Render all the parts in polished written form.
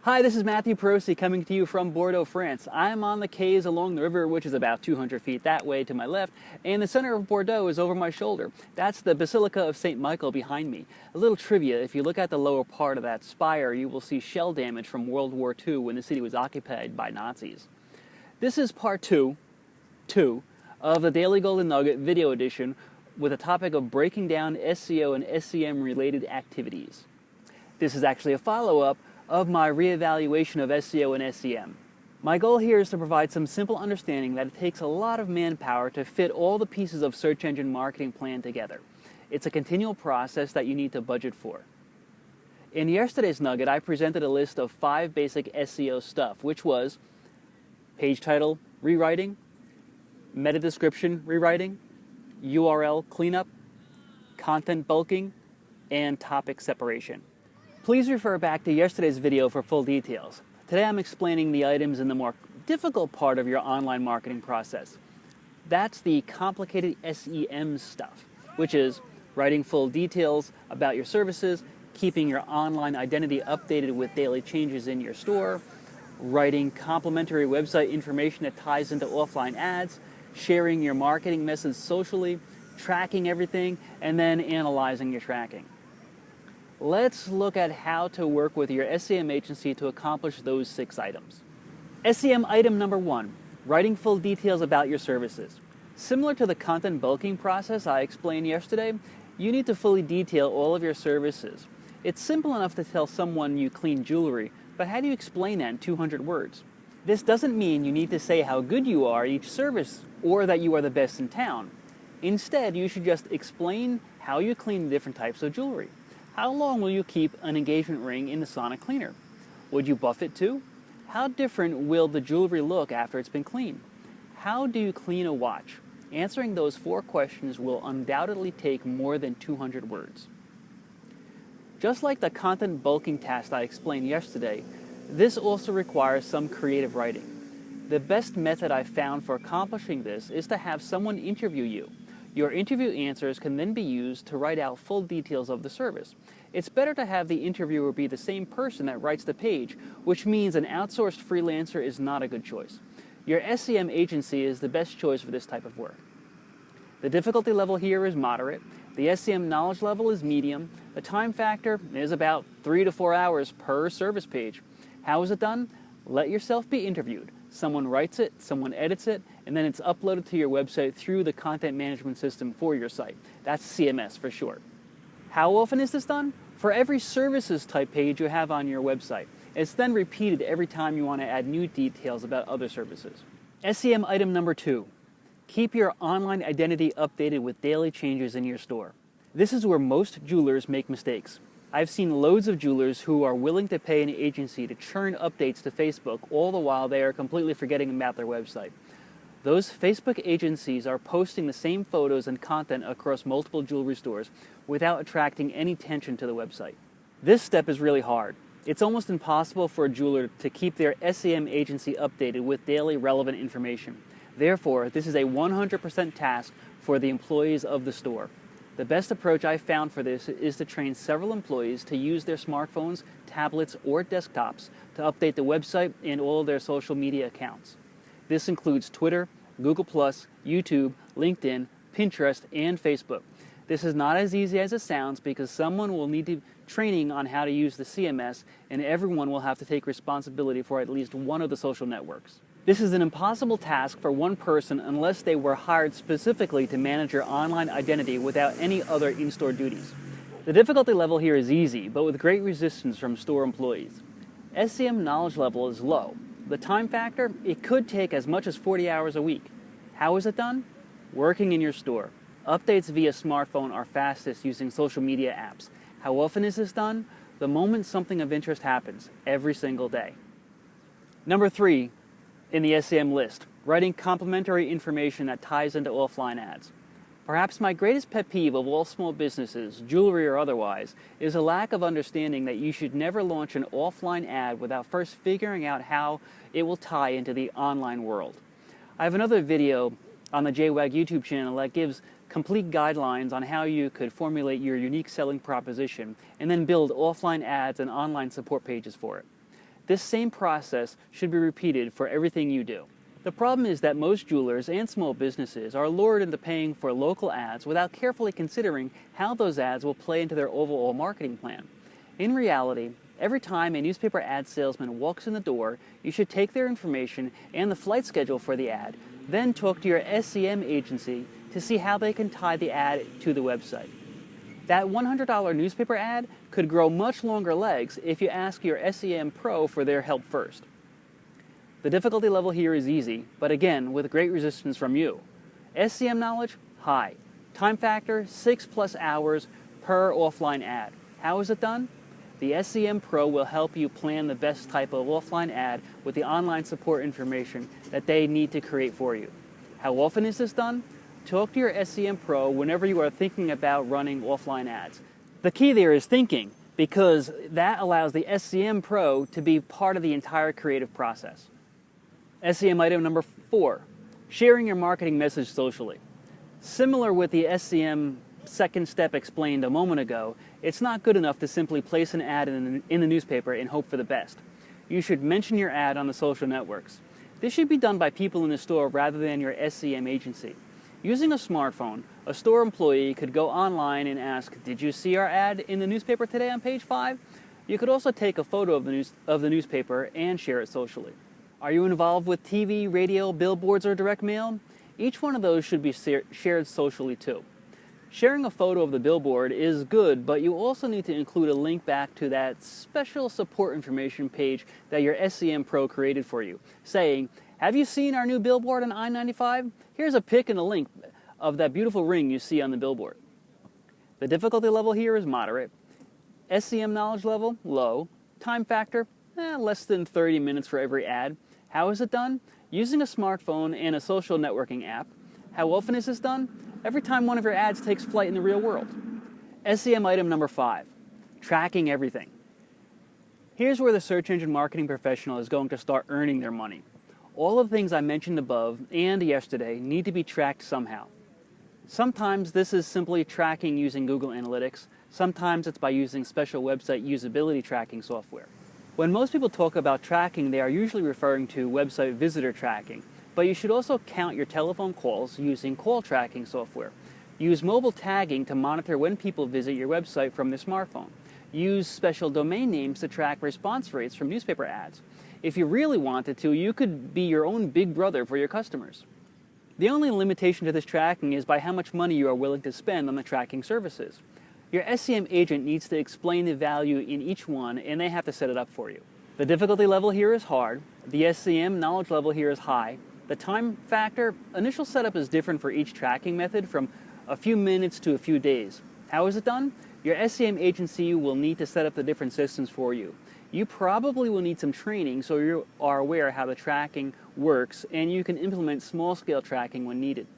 Hi, this is Matthew Perosi coming to you from Bordeaux, France. I'm on the quays along the river, which is about 200 feet that way to my left, and the center of Bordeaux is over my shoulder. That's the Basilica of St. Michael behind me. A little trivia, if you look at the lower part of that spire, you will see shell damage from World War II when the city was occupied by Nazis. This is part two of the Daily Golden Nugget video edition with a topic of breaking down SEO and SEM related activities. This is actually a follow-up of my reevaluation of SEO and SEM. My goal here is to provide some simple understanding that it takes a lot of manpower to fit all the pieces of search engine marketing plan together. It's a continual process that you need to budget for. In yesterday's Nugget, I presented a list of 5 basic SEO stuff, which was page title rewriting, meta description rewriting, URL cleanup, content bulking, and topic separation. Please refer back to yesterday's video for full details. Today I'm explaining the items in the more difficult part of your online marketing process. That's the complicated SEM stuff, which is writing full details about your services, keeping your online identity updated with daily changes in your store, writing complementary website information that ties into offline ads, sharing your marketing message socially, tracking everything, and then analyzing your tracking. Let's look at how to work with your SEM agency to accomplish those 6 items. SEM item number 1, writing full details about your services. Similar to the content bulking process I explained yesterday, you need to fully detail all of your services. It's simple enough to tell someone you clean jewelry, but how do you explain that in 200 words? This doesn't mean you need to say how good you are at each service or that you are the best in town. Instead, you should just explain how you clean the different types of jewelry. How long will you keep an engagement ring in the sonic cleaner? Would you buff it too? How different will the jewelry look after it's been cleaned? How do you clean a watch? Answering those 4 questions will undoubtedly take more than 200 words. Just like the content bulking task I explained yesterday, this also requires some creative writing. The best method I've found for accomplishing this is to have someone interview you. Your interview answers can then be used to write out full details of the service. It's better to have the interviewer be the same person that writes the page, which means an outsourced freelancer is not a good choice. Your SEM agency is the best choice for this type of work. The difficulty level here is moderate. The SEM knowledge level is medium. The time factor is about 3 to 4 hours per service page. How is it done? Let yourself be interviewed. Someone writes it, someone edits it, and then it's uploaded to your website through the content management system for your site. That's CMS for short. How often is this done? For every services type page you have on your website. It's then repeated every time you want to add new details about other services. SEM item number 2. Keep your online identity updated with daily changes in your store. This is where most jewelers make mistakes. I've seen loads of jewelers who are willing to pay an agency to churn updates to Facebook all the while they are completely forgetting about their website. Those Facebook agencies are posting the same photos and content across multiple jewelry stores without attracting any attention to the website. This step is really hard. It's almost impossible for a jeweler to keep their SEM agency updated with daily relevant information. Therefore, this is a 100% task for the employees of the store. The best approach I've found for this is to train several employees to use their smartphones, tablets, or desktops to update the website and all their social media accounts. This includes Twitter, Google+, YouTube, LinkedIn, Pinterest, and Facebook. This is not as easy as it sounds because someone will need training on how to use the CMS, and everyone will have to take responsibility for at least one of the social networks. This is an impossible task for one person unless they were hired specifically to manage your online identity without any other in-store duties. The difficulty level here is easy, but with great resistance from store employees. SEM knowledge level is low. The time factor, it could take as much as 40 hours a week. How is it done? Working in your store. Updates via smartphone are fastest using social media apps. How often is this done? The moment something of interest happens, every single day. Number 3 in the SEM list, writing complementary information that ties into offline ads. Perhaps my greatest pet peeve of all small businesses, jewelry or otherwise, is a lack of understanding that you should never launch an offline ad without first figuring out how it will tie into the online world. I have another video on the jWAG YouTube channel that gives complete guidelines on how you could formulate your unique selling proposition and then build offline ads and online support pages for it. This same process should be repeated for everything you do. The problem is that most jewelers and small businesses are lured into paying for local ads without carefully considering how those ads will play into their overall marketing plan. In reality, every time a newspaper ad salesman walks in the door, you should take their information and the flight schedule for the ad, then talk to your SEM agency to see how they can tie the ad to the website. That $100 newspaper ad could grow much longer legs if you ask your SEM pro for their help first. The difficulty level here is easy, but again, with great resistance from you. SEM knowledge, high. Time factor, 6+ hours per offline ad. How is it done? The SEM Pro will help you plan the best type of offline ad with the online support information that they need to create for you. How often is this done? Talk to your SEM Pro whenever you are thinking about running offline ads. The key there is thinking, because that allows the SEM Pro to be part of the entire creative process. SEM item number 4, sharing your marketing message socially. Similar with the SEM second step explained a moment ago, it's not good enough to simply place an ad in the newspaper and hope for the best. You should mention your ad on the social networks. This should be done by people in the store rather than your SEM agency. Using a smartphone, a store employee could go online and ask, "Did you see our ad in the newspaper today on page 5?" You could also take a photo of the newspaper and share it socially. Are you involved with TV, radio, billboards, or direct mail? Each one of those should be shared socially too. Sharing a photo of the billboard is good, but you also need to include a link back to that special support information page that your SEM Pro created for you, saying, "Have you seen our new billboard on I-95? Here's a pic and a link of that beautiful ring you see on the billboard." The difficulty level here is moderate. SEM knowledge level, low. Time factor, less than 30 minutes for every ad. How is it done? Using a smartphone and a social networking app. How often is this done? Every time one of your ads takes flight in the real world. SEM item number 5, tracking everything. Here's where the search engine marketing professional is going to start earning their money. All of the things I mentioned above and yesterday need to be tracked somehow. Sometimes this is simply tracking using Google Analytics. Sometimes it's by using special website usability tracking software. When most people talk about tracking, they are usually referring to website visitor tracking. But you should also count your telephone calls using call tracking software. Use mobile tagging to monitor when people visit your website from their smartphone. Use special domain names to track response rates from newspaper ads. If you really wanted to, you could be your own big brother for your customers. The only limitation to this tracking is by how much money you are willing to spend on the tracking services. Your SEM agent needs to explain the value in each one, and they have to set it up for you. The difficulty level here is hard. The SEM knowledge level here is high. The time factor, initial setup is different for each tracking method, from a few minutes to a few days. How is it done? Your SEM agency will need to set up the different systems for you. You probably will need some training so you are aware how the tracking works, and you can implement small-scale tracking when needed.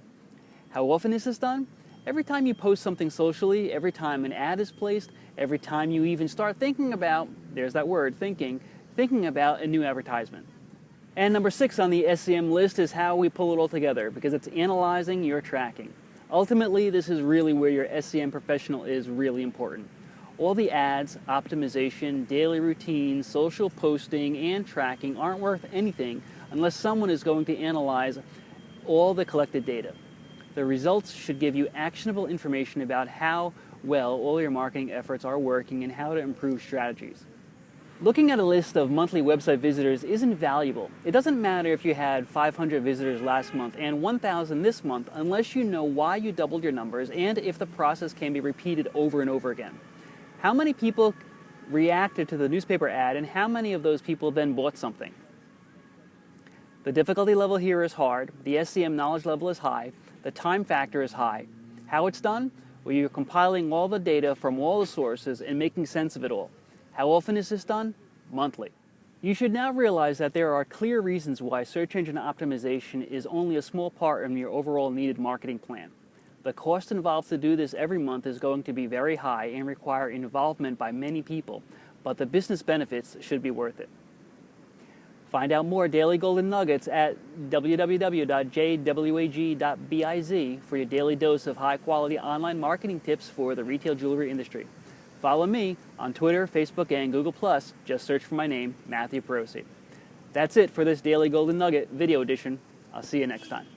How often is this done? Every time you post something socially, every time an ad is placed, every time you even start thinking about, there's that word, thinking about a new advertisement. And number 6 on the SEM list is how we pull it all together, because it's analyzing your tracking. Ultimately, this is really where your SEM professional is really important. All the ads, optimization, daily routines, social posting, and tracking aren't worth anything unless someone is going to analyze all the collected data. The results should give you actionable information about how well all your marketing efforts are working and how to improve strategies. Looking at a list of monthly website visitors isn't valuable. It doesn't matter if you had 500 visitors last month and 1,000 this month unless you know why you doubled your numbers and if the process can be repeated over and over again. How many people reacted to the newspaper ad and how many of those people then bought something? The difficulty level here is hard. The SEM knowledge level is high. The time factor is high. How it's done? Well, you're compiling all the data from all the sources and making sense of it all. How often is this done? Monthly. You should now realize that there are clear reasons why search engine optimization is only a small part of your overall needed marketing plan. The cost involved to do this every month is going to be very high and require involvement by many people, but the business benefits should be worth it. Find out more daily golden nuggets at www.jwag.biz for your daily dose of high-quality online marketing tips for the retail jewelry industry. Follow me on Twitter, Facebook, and Google+. Just search for my name, Matthew Perosi. That's it for this Daily Golden Nugget video edition. I'll see you next time.